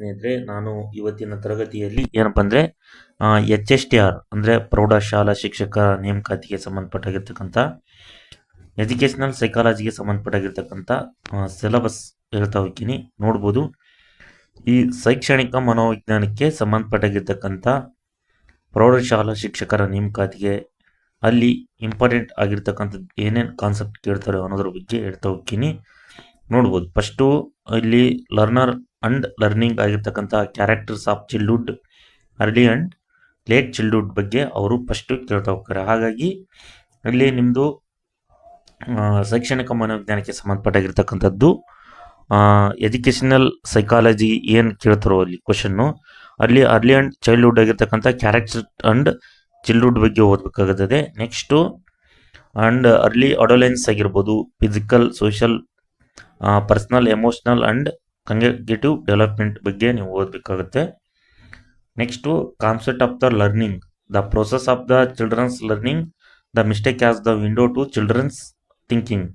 ಸ್ನೇಹಿತರೆ, ನಾನು ಇವತ್ತಿನ ತರಗತಿಯಲ್ಲಿ ಏನಪ್ಪ ಅಂದರೆ HSTR ಅಂದರೆ ಪ್ರೌಢಶಾಲಾ ಶಿಕ್ಷಕ ನೇಮಕಾತಿಗೆ ಸಂಬಂಧಪಟ್ಟಾಗಿರ್ತಕ್ಕಂಥ ಎಜುಕೇಷನಲ್ ಸೈಕಾಲಜಿಗೆ ಸಂಬಂಧಪಟ್ಟಾಗಿರ್ತಕ್ಕಂಥ ಸಿಲೆಬಸ್ ಹೇಳ್ತಾ ಹೋಗ್ತೀನಿ. ನೋಡ್ಬೋದು, ಈ ಶೈಕ್ಷಣಿಕ ಮನೋವಿಜ್ಞಾನಕ್ಕೆ ಸಂಬಂಧಪಟ್ಟಾಗಿರ್ತಕ್ಕಂಥ ಪ್ರೌಢಶಾಲಾ ಶಿಕ್ಷಕರ ನೇಮಕಾತಿಗೆ ಅಲ್ಲಿ ಇಂಪಾರ್ಟೆಂಟ್ ಆಗಿರ್ತಕ್ಕಂಥದ್ದು ಏನೇನು ಕಾನ್ಸೆಪ್ಟ್ ಕೇಳ್ತಾರೆ ಅನ್ನೋದ್ರ ಬಗ್ಗೆ ಹೇಳ್ತಾ ಹೋಗ್ತೀನಿ. ನೋಡ್ಬೋದು, ಫಸ್ಟು ಇಲ್ಲಿ ಲರ್ನರ್ ಅಂಡ್ ಲರ್ನಿಂಗ್ ಆಗಿರ್ತಕ್ಕಂಥ characters of childhood, early and late childhood ಬಗ್ಗೆ ಅವರು ಫಸ್ಟು ಕೇಳ್ತಾ ಹೋಗ್ತಾರೆ. ಹಾಗಾಗಿ ಅಲ್ಲಿ ನಿಮ್ಮದು ಶೈಕ್ಷಣಿಕ ಮನೋವಿಜ್ಞಾನಕ್ಕೆ ಸಂಬಂಧಪಟ್ಟಾಗಿರ್ತಕ್ಕಂಥದ್ದು ಎಜುಕೇಷನಲ್ ಸೈಕಾಲಜಿ ಏನು ಕೇಳ್ತಾರೋ ಅಲ್ಲಿ ಕ್ವಶನ್ನು, ಅಲ್ಲಿ ಅರ್ಲಿ ಅಂಡ್ ಚೈಲ್ಡ್ಹುಡ್ ಆಗಿರ್ತಕ್ಕಂಥ ಕ್ಯಾರೆಕ್ಟರ್ ಅಂಡ್ ಚಿಲ್ಡ್ಹುಡ್ ಬಗ್ಗೆ ಓದಬೇಕಾಗುತ್ತದೆ. ನೆಕ್ಸ್ಟು ಅಂಡ್ ಅರ್ಲಿ ಅಡೋಲೆನ್ಸ್ ಆಗಿರ್ಬೋದು, physical, social, personal, emotional and cognitive development ಬಗ್ಗೆ ನೀವು ಓದಬೇಕಾಗುತ್ತೆ. ನೆಕ್ಸ್ಟು concept of the learning, the process of the children's learning, the mistake as the window to children's thinking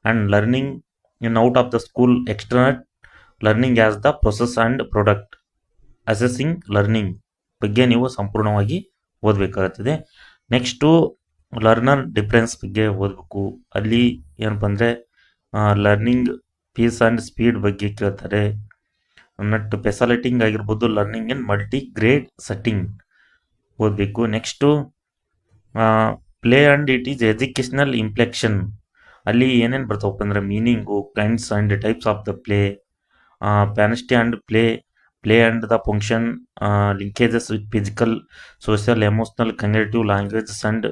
and learning in out of the school, external learning as the process and product, assessing learning ಬಗ್ಗೆ ನೀವು ಸಂಪೂರ್ಣವಾಗಿ ಓದಬೇಕಾಗುತ್ತದೆ. Next learner difference ಬಗ್ಗೆ ಓದಬೇಕು. ಅಲ್ಲಿ ಏನಪ್ಪ ಅಂದರೆ learning peace and speed ಬಗ್ಗೆ ಕೇಳ್ತಾರೆ. ನಟ್ ಫೆಸಿಲಿಟಿಂಗ್ ಆಗಿರ್ಬೋದು, learning in multi grade setting ಓದಬೇಕು. Next play and it is educational implication, ಅಲ್ಲಿ ಏನೇನು ಬರ್ತಾವಪ್ಪ ಅಂದರೆ meaning, kinds and types of the play, ಪ್ಯಾನಿಸ್ಟಿ and play, play and the function, linkages with physical, social, emotional, cognitive languages and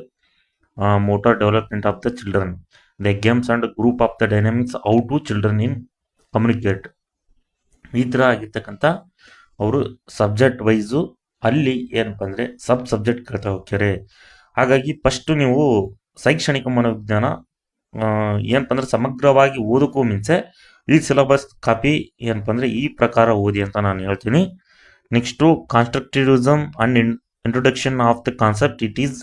motor development of the children, the games and group of the dynamics, ಔ to children in communicate. ಈ ಥರ ಆಗಿರ್ತಕ್ಕಂಥ ಅವರು subject wise ಅಲ್ಲಿ ಏನಪ್ಪ ಅಂದರೆ subject ಕೇಳ್ತಾ ಹೋಗ್ತಾರೆ. ಹಾಗಾಗಿ ಫಸ್ಟು ನೀವು ಶೈಕ್ಷಣಿಕ ಮನೋವಿಜ್ಞಾನ ಏನಪ್ಪ ಅಂದರೆ ಸಮಗ್ರವಾಗಿ ಓದೋಕ್ಕೂ ಮುಂಚೆ ಈ ಸಿಲೆಬಸ್ ಕಾಪಿ ಏನಪ್ಪ ಅಂದರೆ ಈ ಪ್ರಕಾರ ಓದಿ ಅಂತ ನಾನು ಹೇಳ್ತೀನಿ. Next constructivism and introduction of the concept, it is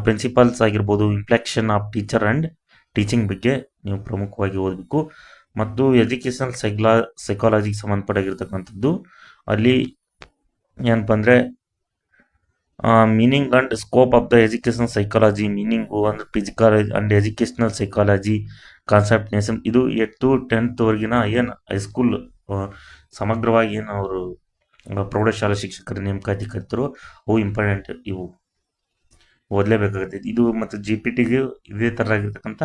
principles ಆಗಿರ್ಬೋದು, implication of teacher and teaching ಬಗ್ಗೆ ನೀವು ಪ್ರಮುಖವಾಗಿ ಓದಬೇಕು. ಮತ್ತು ಎಜುಕೇಷನಲ್ ಸೈಕಾಲಜಿಗೆ ಸಂಬಂಧಪಟ್ಟಾಗಿರ್ತಕ್ಕಂಥದ್ದು ಅಲ್ಲಿ ಏನಪ್ಪ ಅಂದರೆ meaning and scope of the educational psychology, meaning ಅಂದರೆ physical and educational psychology concept ನೇಸಮ್, ಇದು 8th to 10th ವರೆಗಿನ ಏನು ಹೈಸ್ಕೂಲ್ ಸಮಗ್ರವಾಗಿ ಏನು ಅವರು ಪ್ರೌಢಶಾಲಾ ಶಿಕ್ಷಕರ ನೇಮಕಾತಿ ಕರಿತಾರೋ ಅವು ಇಂಪಾರ್ಟೆಂಟ್, ಇವು ಓದಲೇಬೇಕಾಗುತ್ತೆ. ಇದು ಮತ್ತು GPTಗೆ ಇದೇ ಥರ ಆಗಿರ್ತಕ್ಕಂಥ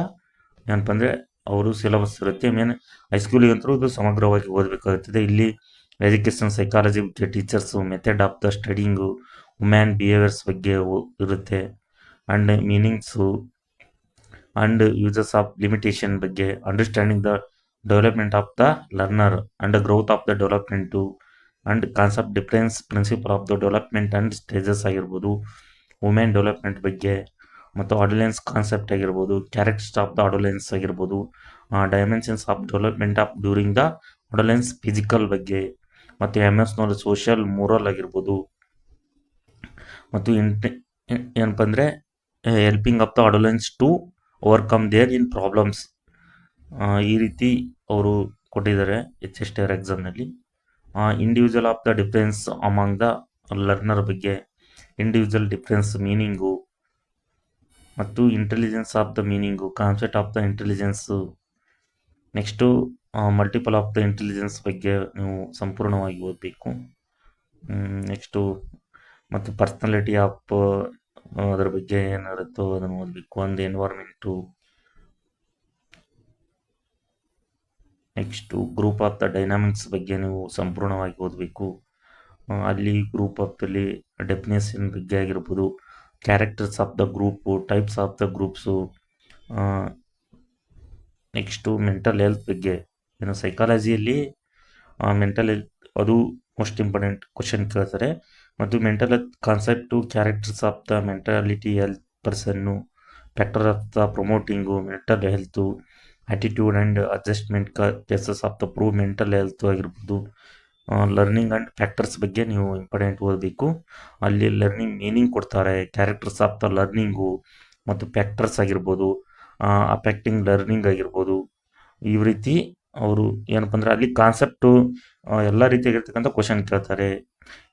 ಏನಪ್ಪ ಅಂದರೆ ಅವರು ಸಿಲೆಬಸ್ ಇರುತ್ತೆ. ಮೇನ್ ಹೈಸ್ಕೂಲಿಗಂತೂ ಇದು ಸಮಗ್ರವಾಗಿ ಓದಬೇಕಾಗುತ್ತದೆ. ಇಲ್ಲಿ ಎಜುಕೇಷನ್ ಸೈಕಾಲಜಿ ಬಗ್ಗೆ teachers, method of the studying, woman behaviours ಬಗ್ಗೆ ಇರುತ್ತೆ, and meanings and uses of limitation ಬಗ್ಗೆ, understanding the development of the learner and growth of the development and concept difference, principle of the development and stages ಆಗಿರ್ಬೋದು, women development ಬಗ್ಗೆ, ಮತ್ತು adolescence concept ಆಗಿರ್ಬೋದು, characters of the adolescence ಆಗಿರ್ಬೋದು, dimensions of development of during the adolescence physical ಬಗ್ಗೆ, ಮತ್ತು emotional, social, moral ಆಗಿರ್ಬೋದು, ಮತ್ತು ಏನಪ್ಪ ಅಂದರೆ helping of the adolescence to overcome their in problems. ಈ ರೀತಿ ಅವರು ಕೊಟ್ಟಿದ್ದಾರೆ HSTR ಎಕ್ಸಾಮ್ನಲ್ಲಿ. Individual of the difference among the learner ಬಗ್ಗೆ, ಇಂಡಿವಿಜುವಲ್ ಡಿಫ್ರೆನ್ಸ್ ಮೀನಿಂಗು, ಮತ್ತು intelligence of the meaning, concept of the intelligence. Next multiple of the intelligence ಬಗ್ಗೆ ನೀವು ಸಂಪೂರ್ಣವಾಗಿ ಓದಬೇಕು. ನೆಕ್ಸ್ಟು ಮತ್ತು ಪರ್ಸ್ನಾಲಿಟಿ ಆಫ್ ಅದರ ಬಗ್ಗೆ ಏನಿರುತ್ತೋ ಅದನ್ನು ಓದಬೇಕು. ಒಂದು environment. Next group of the dynamics ಬಗ್ಗೆ ನೀವು ಸಂಪೂರ್ಣವಾಗಿ ಓದಬೇಕು. ಅಲ್ಲಿ ಗ್ರೂಪ್ ಆಫ್ದಲ್ಲಿ ಡೆಫಿನೇಷನ್ ಬಗ್ಗೆ ಆಗಿರ್ಬೋದು, characters of the group, types of the groups. Next mental health ಬಗ್ಗೆ, ಏನು ಸೈಕಾಲಜಿಯಲ್ಲಿ ಮೆಂಟಲ್ ಹೆಲ್ತ್ ಅದು ಮೋಸ್ಟ್ ಇಂಪಾರ್ಟೆಂಟ್ ಕ್ವಶನ್ ಕೇಳ್ತಾರೆ. ಮತ್ತು mental health concept, characters of the mentality health person, factor of the promoting mental health, attitude and adjustment cases of the prove mental health ಆಗಿರ್ಬೋದು. Learning and factors ಬಗ್ಗೆ ನೀವು important ಓದಬೇಕು. ಅಲ್ಲಿ learning meaning ಕೊಡ್ತಾರೆ, characters of the learning ಮತ್ತು factors ಆಗಿರ್ಬೋದು, affecting learning ಆಗಿರ್ಬೋದು. ಈ ರೀತಿ ಅವರು ಏನಪ್ಪ ಅಂದ್ರೆ ಅಲ್ಲಿ ಕಾನ್ಸೆಪ್ಟು ಎಲ್ಲ ರೀತಿಯಾಗಿರ್ತಕ್ಕಂಥ ಕ್ವಶನ್ ಕೇಳ್ತಾರೆ.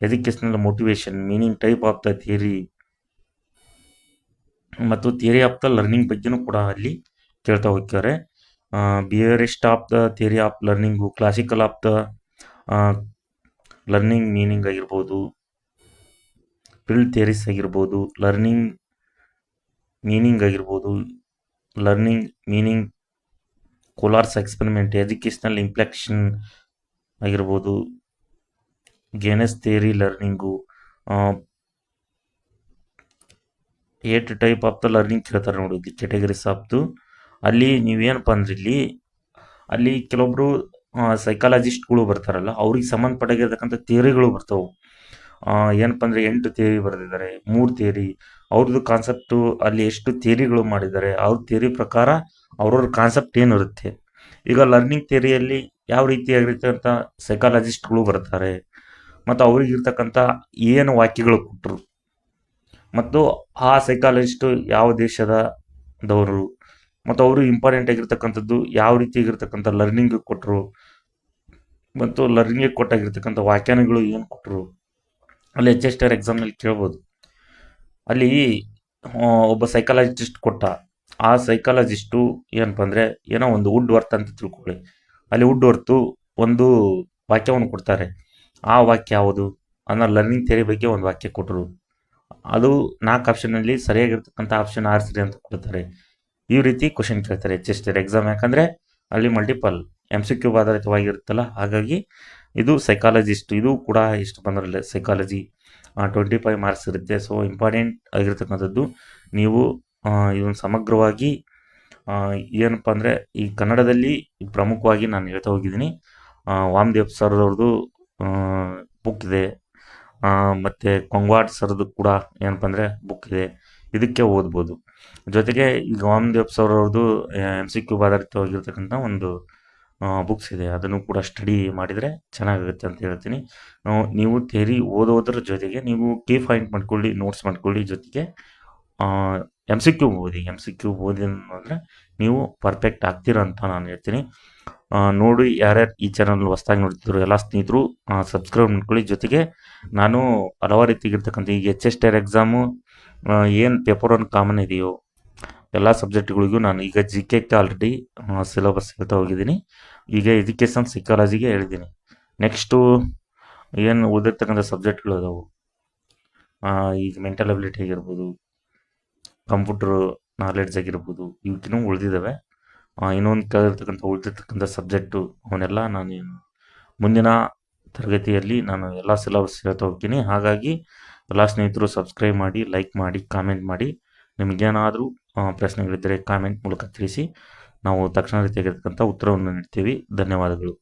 Educational motivation, meaning, type of the theory ಮತ್ತು ಥಿಯರಿ ಆಫ್ ದ ಲರ್ನಿಂಗ್ ಬಗ್ಗೆನೂ ಕೂಡ ಅಲ್ಲಿ ಕೇಳ್ತಾ ಹೋಗ್ತಾರೆ. Behaviourist of the theory of learning, classical of the learning meaning ಆಗಿರ್ಬೋದು, ಫೀಲ್ಡ್ ಥಿಯರೀಸ್ ಆಗಿರ್ಬೋದು, ಲರ್ನಿಂಗ್ ಮೀನಿಂಗ್ ಆಗಿರ್ಬೋದು, learning meaning, Kohler's experiment, educational implication ಆಗಿರ್ಬೋದು, Gagne's theory learning, 8 type of the learning ಕೇಳ್ತಾರೆ ನೋಡಿ, ಇಲ್ಲಿ ಕೆಟಗರೀಸ್ ಆಫ್ದು. ಅಲ್ಲಿ ನೀವೇನಪ್ಪ ಅಂದ್ರೆ ಅಲ್ಲಿ ಕೆಲವೊಬ್ರು ಸೈಕಾಲಜಿಸ್ಟ್ಗಳು ಬರ್ತಾರಲ್ಲ, ಅವ್ರಿಗೆ ಸಂಬಂಧಪಟ್ಟಾಗಿರ್ತಕ್ಕಂಥ ಥಿಯರಿಗಳು ಬರ್ತಾವೆ. ಏನಪ್ಪ ಅಂದರೆ 8 ಥಿಯರಿ ಬರೆದಿದ್ದಾರೆ, 3 ಥಿಯರಿ. ಅವ್ರದ್ದು ಕಾನ್ಸೆಪ್ಟು ಅಲ್ಲಿ ಎಷ್ಟು ಥಿಯರಿಗಳು ಮಾಡಿದ್ದಾರೆ, ಅವ್ರ ಥಿಯರಿ ಪ್ರಕಾರ ಅವ್ರವ್ರ ಕಾನ್ಸೆಪ್ಟ್ ಏನಿರುತ್ತೆ. ಈಗ ಲರ್ನಿಂಗ್ ಥಿಯರಿಯಲ್ಲಿ ಯಾವ ರೀತಿಯಾಗಿರ್ತಕ್ಕಂಥ ಸೈಕಾಲಜಿಸ್ಟ್ಗಳು ಬರ್ತಾರೆ, ಮತ್ತು ಅವ್ರಿಗಿರ್ತಕ್ಕಂಥ ಏನು ವಾಕ್ಯಗಳು ಕೊಟ್ಟರು, ಮತ್ತು ಆ ಸೈಕಾಲಜಿಸ್ಟು ಯಾವ ದೇಶದವರು, ಮತ್ತು ಅವರು ಇಂಪಾರ್ಟೆಂಟ್ ಆಗಿರ್ತಕ್ಕಂಥದ್ದು ಯಾವ ರೀತಿಯಾಗಿರ್ತಕ್ಕಂಥ ಲರ್ನಿಂಗ್ ಕೊಟ್ಟರು, ಮತ್ತು ಲರ್ನಿಂಗಿಗೆ ಕೊಟ್ಟಾಗಿರ್ತಕ್ಕಂಥ ವ್ಯಾಖ್ಯಾನಗಳು ಏನು ಕೊಟ್ಟರು, ಅಲ್ಲಿ HSTR ಎಕ್ಸಾಮ್ನಲ್ಲಿ ಕೇಳ್ಬೋದು. ಅಲ್ಲಿ ಒಬ್ಬ ಸೈಕಾಲಜಿಸ್ಟ್ ಕೊಟ್ಟ, ಆ ಸೈಕಾಲಜಿಸ್ಟು ಏನಪ್ಪ ಅಂದರೆ ಏನೋ ಒಂದು ವುಡ್ ವರ್ತ್ ಅಂತ ತಿಳ್ಕೊಳ್ಳಿ, ಅಲ್ಲಿ ವುಡ್ ವರ್ತು ಒಂದು ವಾಕ್ಯವನ್ನು ಕೊಡ್ತಾರೆ. ಆ ವಾಕ್ಯ ಯಾವುದು ಅನ್ನೋ ಲರ್ನಿಂಗ್ ಥಿಯರಿ ಬಗ್ಗೆ ಒಂದು ವಾಕ್ಯ ಕೊಟ್ಟರು, ಅದು 4 ಆಪ್ಷನಲ್ಲಿ ಸರಿಯಾಗಿರ್ತಕ್ಕಂಥ ಆಪ್ಷನ್ ಆರಿಸ್ರಿ ಅಂತ ಕೊಡ್ತಾರೆ. ಈ ರೀತಿ ಕ್ವಶನ್ ಕೇಳ್ತಾರೆ HSTR ಎಕ್ಸಾಮ್. ಯಾಕಂದರೆ ಅಲ್ಲಿ ಮಲ್ಟಿಪಲ್ MCQ ಆಧಾರಿತವಾಗಿರುತ್ತಲ್ಲ, ಹಾಗಾಗಿ ಇದು ಸೈಕಾಲಜಿಸ್ಟ್, ಇದು ಕೂಡ ಎಷ್ಟು ಬಂದಿರಲಿಲ್ಲ ಸೈಕಾಲಜಿ 25 ಮಾರ್ಕ್ಸ್ ಇರುತ್ತೆ. ಸೊ ಇಂಪಾರ್ಟೆಂಟ್ ಆಗಿರ್ತಕ್ಕಂಥದ್ದು. ನೀವು ಇದನ್ನು ಸಮಗ್ರವಾಗಿ ಏನಪ್ಪ ಅಂದರೆ ಈ ಕನ್ನಡದಲ್ಲಿ ಪ್ರಮುಖವಾಗಿ ನಾನು ಹೇಳ್ತಾ ಹೋಗಿದ್ದೀನಿ. ವಾಮದೇವ್ ಸರ್ ಅವ್ರದ್ದು ಬುಕ್ ಇದೆ, ಮತ್ತು ಕೊಂಗ್ವಾಡ್ ಸರ್ದು ಕೂಡ ಏನಪ್ಪ ಅಂದರೆ ಬುಕ್ ಇದೆ, ಇದಕ್ಕೆ ಓದ್ಬೋದು. ಜೊತೆಗೆ ಈಗ ವಾಮದೇವ್ ಸರ್ ಅವ್ರದ್ದು MCQ ಆಧಾರಿತವಾಗಿರ್ತಕ್ಕಂಥ ಒಂದು ಬುಕ್ಸ್ ಇದೆ, ಅದನ್ನು ಕೂಡ ಸ್ಟಡಿ ಮಾಡಿದರೆ ಚೆನ್ನಾಗುತ್ತೆ ಅಂತ ಹೇಳ್ತೀನಿ. ನೀವು ಥಿಯರಿ ಓದೋದ್ರ ಜೊತೆಗೆ ನೀವು ಕೀ ಪಾಯಿಂಟ್ ಮಾಡ್ಕೊಳ್ಳಿ, ನೋಟ್ಸ್ ಮಾಡ್ಕೊಳ್ಳಿ, ಜೊತೆಗೆ MCQ ಓದಿ. MCQ ಓದಿ ಅಂದರೆ ನೀವು ಪರ್ಫೆಕ್ಟ್ ಆಗ್ತೀರ ಅಂತ ನಾನು ಹೇಳ್ತೀನಿ. ನೋಡಿ, ಯಾರ್ಯಾರು ಈ ಚಾನಲ್ ಹೊಸ್ದಾಗಿ ನೋಡ್ತಿದ್ರು ಎಲ್ಲ ಸ್ನೇಹಿತರು ಸಬ್ಸ್ಕ್ರೈಬ್ ಮಾಡ್ಕೊಳ್ಳಿ. ಜೊತೆಗೆ ನಾನು ಹಲವಾರು ರೀತಿಗಿರ್ತಕ್ಕಂಥ ಈಗ HSTR ಎಕ್ಸಾಮು ಏನು ಪೇಪರ್ 1 ಕಾಮನ್ ಇದೆಯೋ ಎಲ್ಲ ಸಬ್ಜೆಕ್ಟ್ಗಳಿಗೂ ನಾನು ಈಗ GK ಆಲ್ರೆಡಿ ಸಿಲೆಬಸ್ ಹೇಳ್ತಾ ಹೋಗಿದ್ದೀನಿ. ಈಗ ಎಜುಕೇಷನ್ ಸೈಕಾಲಜಿಗೆ ಹೇಳಿದ್ದೀನಿ. ನೆಕ್ಸ್ಟು ಏನು ಓದಿರ್ತಕ್ಕಂಥ ಸಬ್ಜೆಕ್ಟ್ಗಳು ಅದಾವು, ಈಗ ಮೆಂಟಲ್ ಅಬಿಲಿಟಿ ಆಗಿರ್ಬೋದು, ಕಂಪ್ಯೂಟರ್ ನಾಲೆಡ್ಜ್ ಆಗಿರ್ಬೋದು, ಇವಕ್ಕಿನ್ನೂ ಉಳಿದಿದ್ದಾವೆ. ಇನ್ನೊಂದು ಕೇಳಿರ್ತಕ್ಕಂಥ ಉಳಿದಿರ್ತಕ್ಕಂಥ ಸಬ್ಜೆಕ್ಟು ಅವನ್ನೆಲ್ಲ ನಾನು ಮುಂದಿನ ತರಗತಿಯಲ್ಲಿ ನಾನು ಎಲ್ಲ ಸಿಲೆಬಸ್ ಹೇಳ್ತಾ ಹೋಗ್ತೀನಿ. ಹಾಗಾಗಿ ಎಲ್ಲ ಸ್ನೇಹಿತರು ಸಬ್ಸ್ಕ್ರೈಬ್ ಮಾಡಿ, ಲೈಕ್ ಮಾಡಿ, ಕಾಮೆಂಟ್ ಮಾಡಿ. ನಿಮಗೇನಾದರೂ ಪ್ರಶ್ನೆಗಳಿದ್ದರೆ ಕಾಮೆಂಟ್ ಮೂಲಕ ತಿಳಿಸಿ, ನಾವು ತಕ್ಷಣ ರೀತಿಯಾಗಿರ್ತಕ್ಕಂಥ ಉತ್ತರವನ್ನು ನೀಡ್ತೀವಿ. ಧನ್ಯವಾದಗಳು.